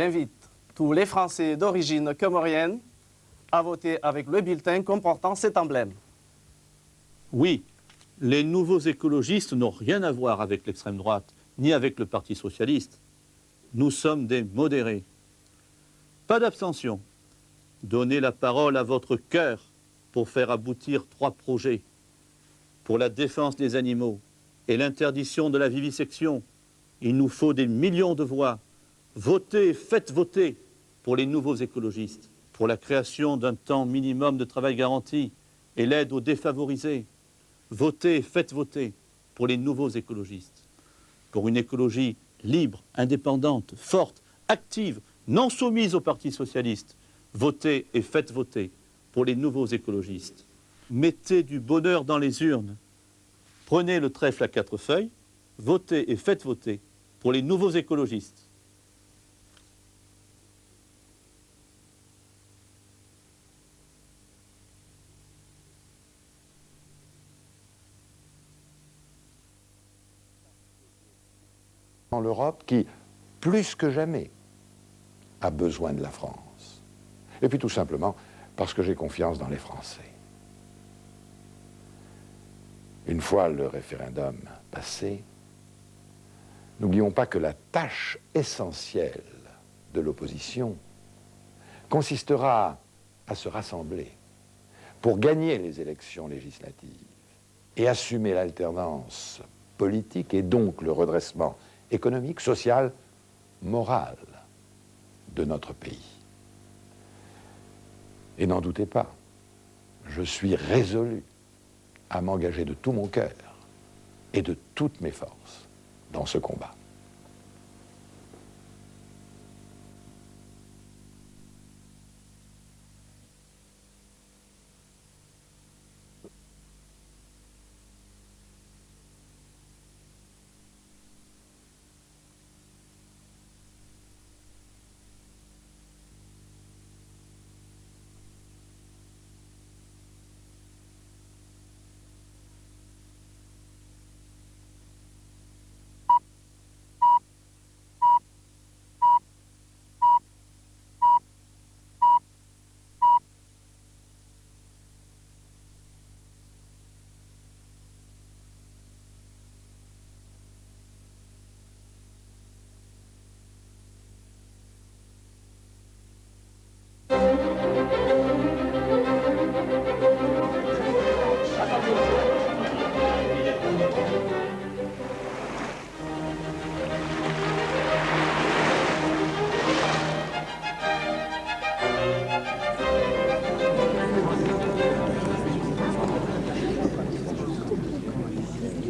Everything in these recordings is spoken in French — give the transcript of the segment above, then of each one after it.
J'invite tous les Français d'origine comorienne à voter avec le bulletin comportant cet emblème. Oui, les nouveaux écologistes n'ont rien à voir avec l'extrême droite, ni avec le Parti socialiste. Nous sommes des modérés. Pas d'abstention. Donnez la parole à votre cœur pour faire aboutir 3 projets. Pour la défense des animaux et l'interdiction de la vivisection, il nous faut des millions de voix. Votez, faites voter pour les nouveaux écologistes, pour la création d'un temps minimum de travail garanti et l'aide aux défavorisés. Votez, faites voter pour les nouveaux écologistes, pour une écologie libre, indépendante, forte, active, non soumise au Parti socialiste. Votez et faites voter pour les nouveaux écologistes. Mettez du bonheur dans les urnes. Prenez le trèfle à 4 feuilles, votez et faites voter pour les nouveaux écologistes. L'Europe qui, plus que jamais, a besoin de la France. Et puis tout simplement parce que j'ai confiance dans les Français. Une fois le référendum passé, n'oublions pas que la tâche essentielle de l'opposition consistera à se rassembler pour gagner les élections législatives et assumer l'alternance politique et donc le redressement économique, social, moral de notre pays. Et n'en doutez pas, je suis résolu à m'engager de tout mon cœur et de toutes mes forces dans ce combat.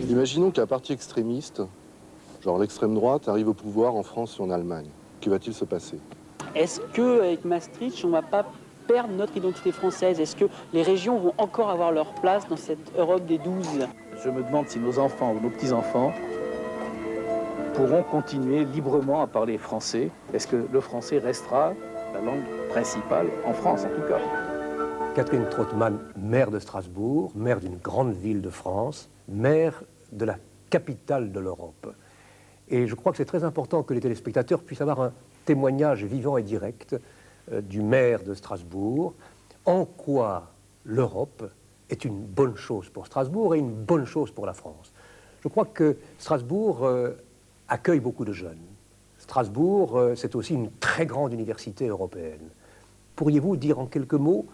Imaginons qu'un parti extrémiste, genre l'extrême droite, arrive au pouvoir en France ou en Allemagne. Que va-t-il se passer? Est-ce qu'avec Maastricht, on ne va pas perdre notre identité française? Est-ce que les régions vont encore avoir leur place dans cette Europe des 12? Je me demande si nos enfants ou nos petits-enfants pourront continuer librement à parler français. Est-ce que le français restera la langue principale en France, en tout cas? Catherine Trautmann, maire de Strasbourg, maire d'une grande ville de France, maire de la capitale de l'Europe. Et je crois que c'est très important que les téléspectateurs puissent avoir un témoignage vivant et direct du maire de Strasbourg, en quoi l'Europe est une bonne chose pour Strasbourg et une bonne chose pour la France. Je crois que Strasbourg accueille beaucoup de jeunes. Strasbourg, c'est aussi une très grande université européenne. Pourriez-vous dire en quelques mots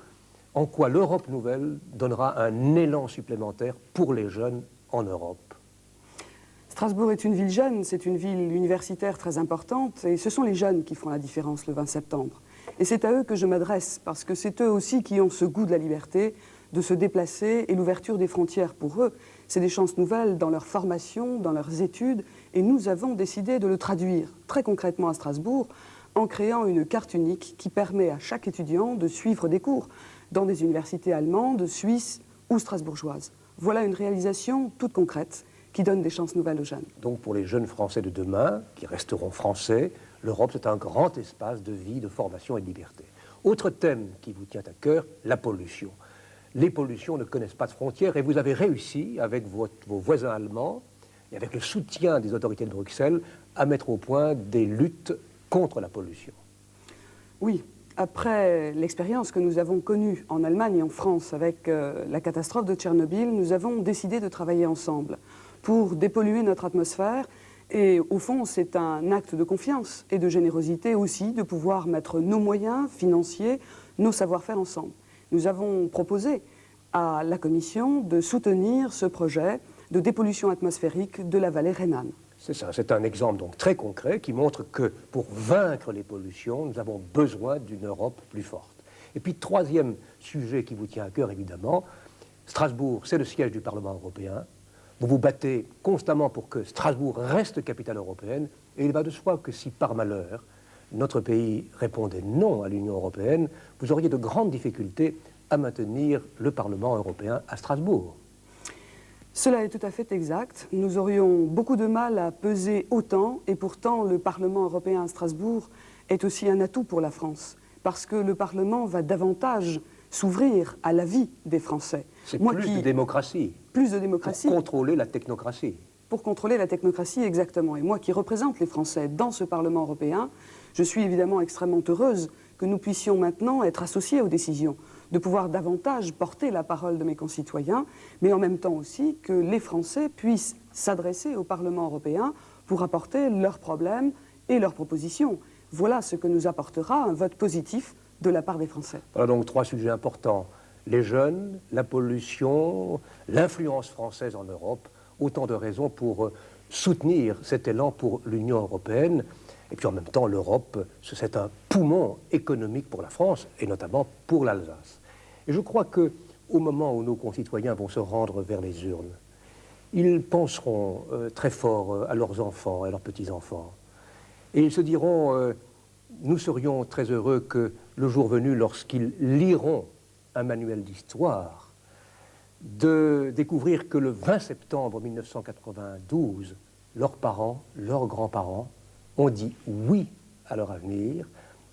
en quoi l'Europe nouvelle donnera un élan supplémentaire pour les jeunes en Europe? Strasbourg est une ville jeune, c'est une ville universitaire très importante, et ce sont les jeunes qui font la différence le 20 septembre. Et c'est à eux que je m'adresse, parce que c'est eux aussi qui ont ce goût de la liberté, de se déplacer, et l'ouverture des frontières pour eux, c'est des chances nouvelles dans leur formation, dans leurs études, et nous avons décidé de le traduire très concrètement à Strasbourg, en créant une carte unique qui permet à chaque étudiant de suivre des cours dans des universités allemandes, suisses ou strasbourgeoises. Voilà une réalisation toute concrète qui donne des chances nouvelles aux jeunes. Donc pour les jeunes Français de demain, qui resteront français, l'Europe c'est un grand espace de vie, de formation et de liberté. Autre thème qui vous tient à cœur, la pollution. Les pollutions ne connaissent pas de frontières et vous avez réussi, avec vos voisins allemands et avec le soutien des autorités de Bruxelles, à mettre au point des luttes contre la pollution. Oui. Après l'expérience que nous avons connue en Allemagne et en France avec la catastrophe de Tchernobyl, nous avons décidé de travailler ensemble pour dépolluer notre atmosphère. Et au fond, c'est un acte de confiance et de générosité aussi de pouvoir mettre nos moyens financiers, nos savoir-faire ensemble. Nous avons proposé à la Commission de soutenir ce projet de dépollution atmosphérique de la vallée rhénane. C'est ça, c'est un exemple donc très concret qui montre que pour vaincre les pollutions, nous avons besoin d'une Europe plus forte. Et puis, troisième sujet qui vous tient à cœur, évidemment, Strasbourg, c'est le siège du Parlement européen. Vous vous battez constamment pour que Strasbourg reste capitale européenne, et il va de soi que si par malheur notre pays répondait non à l'Union européenne, vous auriez de grandes difficultés à maintenir le Parlement européen à Strasbourg. Cela est tout à fait exact. Nous aurions beaucoup de mal à peser autant, et pourtant le Parlement européen à Strasbourg est aussi un atout pour la France, parce que le Parlement va davantage s'ouvrir à la vie des Français. C'est plus de démocratie. Plus de démocratie. Pour contrôler la technocratie. Pour contrôler la technocratie, exactement. Et moi qui représente les Français dans ce Parlement européen, je suis évidemment extrêmement heureuse que nous puissions maintenant être associés aux décisions, de pouvoir davantage porter la parole de mes concitoyens, mais en même temps aussi que les Français puissent s'adresser au Parlement européen pour apporter leurs problèmes et leurs propositions. Voilà ce que nous apportera un vote positif de la part des Français. Voilà donc trois sujets importants. Les jeunes, la pollution, l'influence française en Europe, autant de raisons pour soutenir cet élan pour l'Union européenne. Et puis en même temps, l'Europe, c'est un poumon économique pour la France, et notamment pour l'Alsace. Et je crois qu'au moment où nos concitoyens vont se rendre vers les urnes, ils penseront très fort à leurs enfants, à leurs petits-enfants. Et ils se diront, nous serions très heureux que le jour venu, lorsqu'ils liront un manuel d'histoire, de découvrir que le 20 septembre 1992, leurs parents, leurs grands-parents, ont dit oui à leur avenir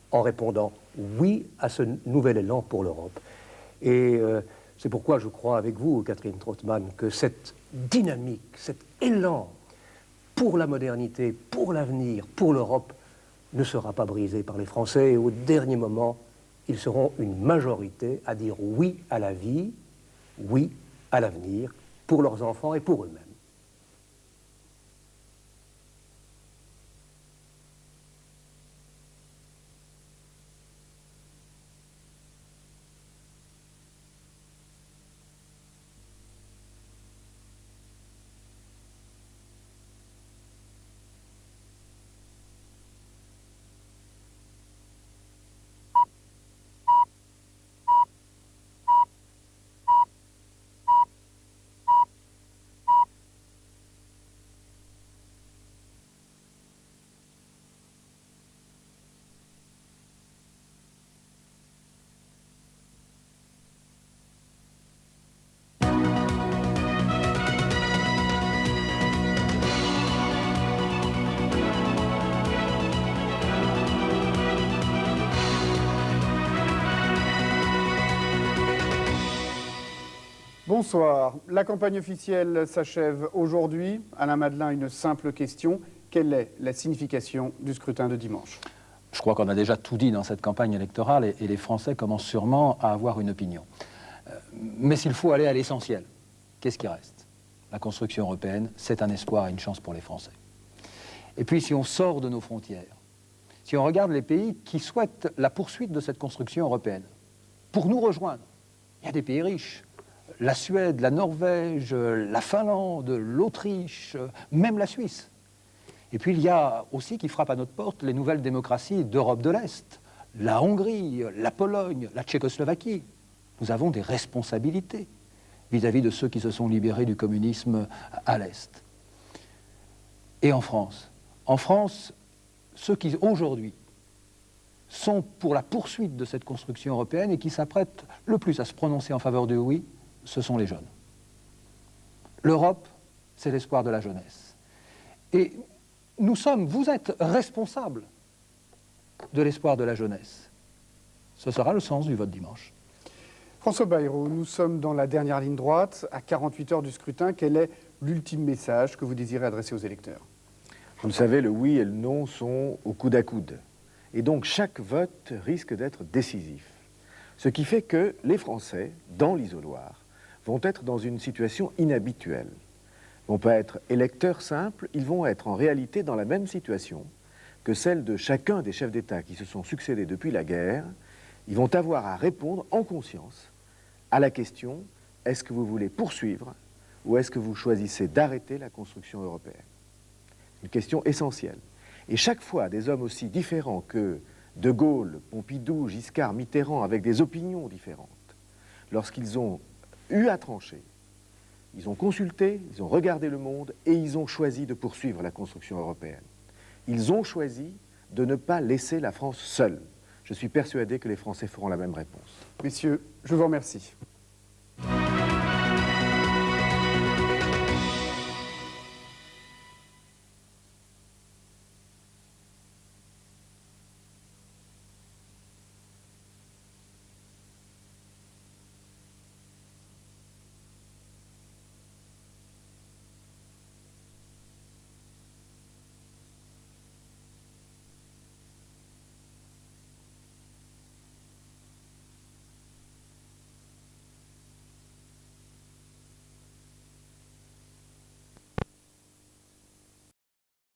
en répondant oui à ce nouvel élan pour l'Europe. Et c'est pourquoi je crois avec vous, Catherine Trautmann, que cette dynamique, cet élan pour la modernité, pour l'avenir, pour l'Europe, ne sera pas brisé par les Français. Et au dernier moment, ils seront une majorité à dire oui à la vie, oui à l'avenir, pour leurs enfants et pour eux-mêmes. Bonsoir. La campagne officielle s'achève aujourd'hui. Alain Madelin, une simple question. Quelle est la signification du scrutin de dimanche? Je crois qu'on a déjà tout dit dans cette campagne électorale et les Français commencent sûrement à avoir une opinion. Mais s'il faut aller à l'essentiel, qu'est-ce qui reste? La construction européenne, c'est un espoir et une chance pour les Français. Et puis si on sort de nos frontières, si on regarde les pays qui souhaitent la poursuite de cette construction européenne, pour nous rejoindre, il y a des pays riches. La Suède, la Norvège, la Finlande, l'Autriche, même la Suisse. Et puis il y a aussi qui frappent à notre porte les nouvelles démocraties d'Europe de l'Est, la Hongrie, la Pologne, la Tchécoslovaquie. Nous avons des responsabilités vis-à-vis de ceux qui se sont libérés du communisme à l'Est. Et en France, ceux qui aujourd'hui sont pour la poursuite de cette construction européenne et qui s'apprêtent le plus à se prononcer en faveur du oui, ce sont les jeunes. L'Europe, c'est l'espoir de la jeunesse. Et vous êtes responsables de l'espoir de la jeunesse. Ce sera le sens du vote dimanche. François Bayrou, nous sommes dans la dernière ligne droite, à 48 heures du scrutin. Quel est l'ultime message que vous désirez adresser aux électeurs? Vous le savez, le oui et le non sont au coude à coude. Et donc chaque vote risque d'être décisif. Ce qui fait que les Français, dans l'isoloir, vont être dans une situation inhabituelle. Ils ne vont pas être électeurs simples, ils vont être en réalité dans la même situation que celle de chacun des chefs d'État qui se sont succédés depuis la guerre. Ils vont avoir à répondre en conscience à la question « est-ce que vous voulez poursuivre ou est-ce que vous choisissez d'arrêter la construction européenne ?» Une question essentielle. Et chaque fois, des hommes aussi différents que De Gaulle, Pompidou, Giscard, Mitterrand, avec des opinions différentes, lorsqu'ils ont eu à trancher, ils ont consulté, ils ont regardé le monde et ils ont choisi de poursuivre la construction européenne. Ils ont choisi de ne pas laisser la France seule. Je suis persuadé que les Français feront la même réponse. Messieurs, je vous remercie.